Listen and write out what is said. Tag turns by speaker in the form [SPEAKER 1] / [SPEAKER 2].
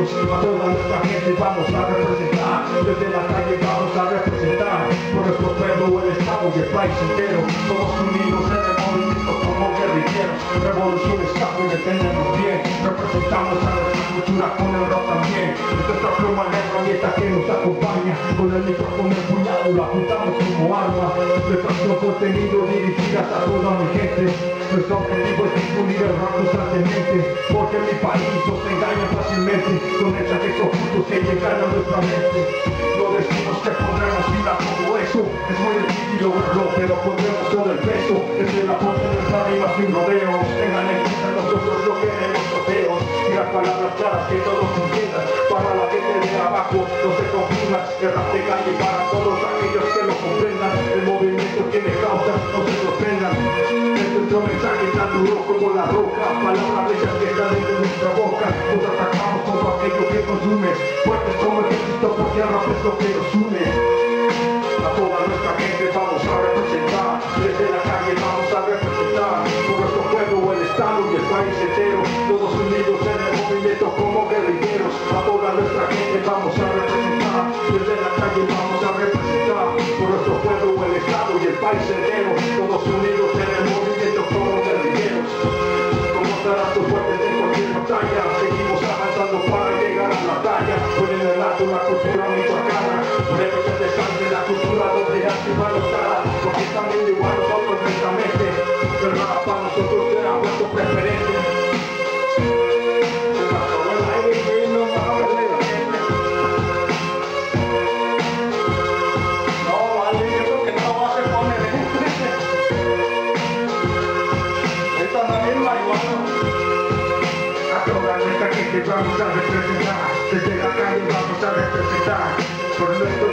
[SPEAKER 1] guerrilleros, a toda nuestra gente vamos a representar. Desde la calle vamos a representar por nuestro pueblo, el estado y el país entero. Todos unidos en el movimiento como guerrilleros. Revolución es cambio y entendemos bien. Representamos a nuestra cultura con el rock también. Es nuestra pluma, la herramienta que nos acompaña. Con el micrófono empuñado lo apuntamos como arma. Nuestro contenido dirigidas a toda mi gente. Nuestro objetivo es difundir el rap constantemente, porque en mi país nos engañan fácilmente con mensajes ocultos que llegan a nuestra mente. No decimos que pondremos fin a todo eso, es muy difícil lograrlo, pero pondremos todo el peso. Desde la ponte de nuestra rima sin rodeos, tengan en cuenta nosotros lo que queremos rodeos. Y las palabras claras que todos entiendan, para la gente de abajo no se confunda. El rap de calle para todos aquellos que lo comprendan. El movimiento tiene causas, no se sorprendan. Nuestro mensaje tan duro como la roca, palabras bellas que salen de nuestra boca. Nos atacamos todo aquello que consume, fuertes como el Cristo, porque el rap es lo que nos une. A toda nuestra gente vamos a representar, desde la calle vamos a representar por nuestro pueblo, el estado y el país entero. Todos unidos en el movimiento como guerrilleros. A toda nuestra gente vamos a representar, desde la calle vamos a representar por nuestro pueblo, el estado y el país entero. Todos unidos en el movimiento como guerrilleros. Como tratos fuertes en cualquier batalla, seguimos avanzando para llegar a la talla. Con el relato, la cultura michoacana, debe ser de sangre la cultura donde hace estará, porque también igual nosotros nuestra mente. El rap para nosotros será vuestro preferente. Vamos a representar, desde la calle vamos a representar por nuestro